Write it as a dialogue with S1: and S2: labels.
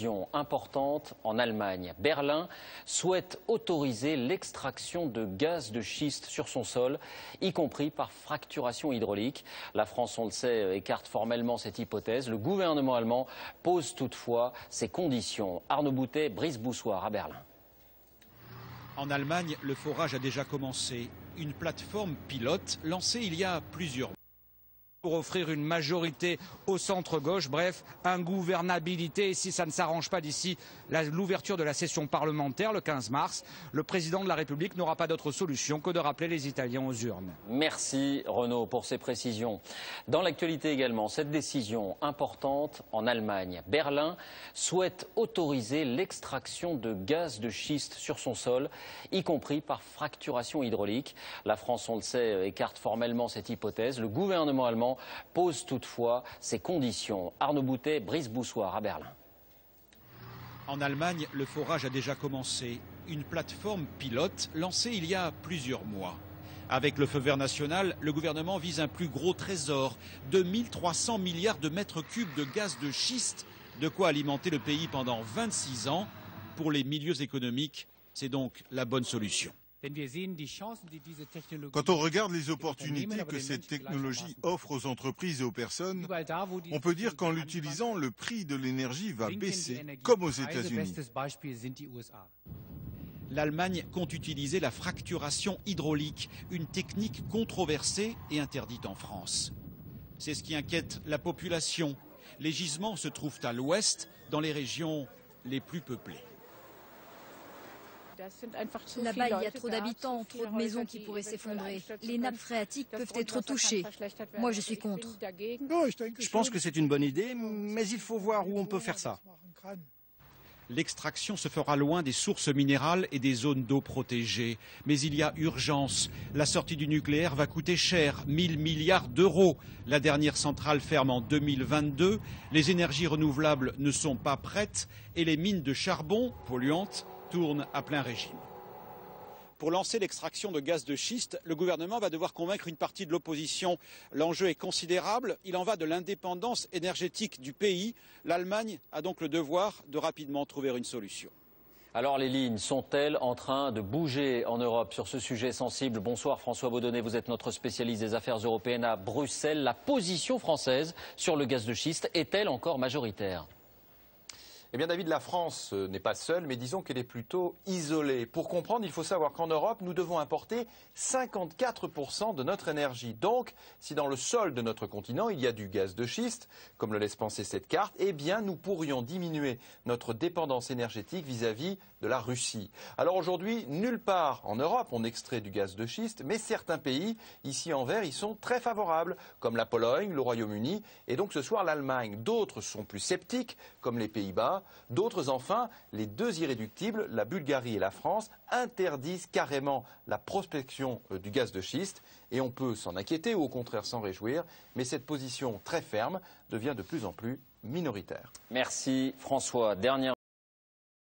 S1: décision importante en Allemagne. Berlin souhaite autoriser l'extraction de gaz de schiste sur son sol, y compris par fracturation hydraulique. La France, on le sait, écarte formellement cette hypothèse. Le gouvernement allemand pose toutefois ses conditions. Arnaud Boutet, Brice Boussoir à Berlin.
S2: En Allemagne, le forage a déjà commencé. Une plateforme pilote lancée il y a plusieurs mois pour offrir une majorité au centre-gauche, bref, ingouvernabilité. Et si ça ne s'arrange pas d'ici l'ouverture de la session parlementaire le 15 mars, le président de la République n'aura pas d'autre solution que de rappeler les Italiens aux urnes.
S1: Merci Renaud pour ces précisions. Dans l'actualité également, cette décision importante en Allemagne. Berlin souhaite autoriser l'extraction de gaz de schiste sur son sol, y compris par fracturation hydraulique. La France, on le sait, écarte formellement cette hypothèse. Le gouvernement allemand pose toutefois ses conditions. Arnaud Boutet, Brice Boussoir à Berlin.
S2: En Allemagne, le forage a déjà commencé. Une plateforme pilote lancée il y a plusieurs mois. Avec le feu vert national, le gouvernement vise un plus gros trésor de 1300 milliards de mètres cubes de gaz de schiste, de quoi alimenter le pays pendant 26 ans. Pour les milieux économiques, c'est donc la bonne solution.
S3: Quand on regarde les opportunités que cette technologie offre aux entreprises et aux personnes, on peut dire qu'en l'utilisant, le prix de l'énergie va baisser, comme aux États-Unis.
S2: L'Allemagne compte utiliser la fracturation hydraulique, une technique controversée et interdite en France. C'est ce qui inquiète la population. Les gisements se trouvent à l'ouest, dans les régions les plus peuplées.
S4: Là-bas, il y a trop d'habitants, trop de maisons qui pourraient s'effondrer. Les nappes phréatiques peuvent être touchées. Moi, je suis contre.
S5: Je pense que c'est une bonne idée, mais il faut voir où on peut faire ça.
S2: L'extraction se fera loin des sources minérales et des zones d'eau protégées. Mais il y a urgence. La sortie du nucléaire va coûter cher, 1000 milliards d'euros. La dernière centrale ferme en 2022. Les énergies renouvelables ne sont pas prêtes et les mines de charbon polluantes tourne à plein régime. Pour lancer l'extraction de gaz de schiste, le gouvernement va devoir convaincre une partie de l'opposition. L'enjeu est considérable. Il en va de l'indépendance énergétique du pays. L'Allemagne a donc le devoir de rapidement trouver une solution.
S1: Alors les lignes sont-elles en train de bouger en Europe sur ce sujet sensible? Bonsoir François Baudonnet, vous êtes notre spécialiste des affaires européennes à Bruxelles. La position française sur le gaz de schiste est-elle encore majoritaire?
S6: Eh bien David, la France n'est pas seule, mais disons qu'elle est plutôt isolée. Pour comprendre, il faut savoir qu'en Europe, nous devons importer 54% de notre énergie. Donc, si dans le sol de notre continent, il y a du gaz de schiste, comme le laisse penser cette carte, eh bien nous pourrions diminuer notre dépendance énergétique vis-à-vis de la Russie. Alors aujourd'hui, nulle part en Europe on extrait du gaz de schiste, mais certains pays, ici en vert, y sont très favorables, comme la Pologne, le Royaume-Uni et donc ce soir l'Allemagne. D'autres sont plus sceptiques, comme les Pays-Bas. D'autres, enfin, les deux irréductibles, la Bulgarie et la France, interdisent carrément la prospection du gaz de schiste. Et on peut s'en inquiéter ou au contraire s'en réjouir. Mais cette position très ferme devient de plus en plus minoritaire.
S1: Merci François. Dernière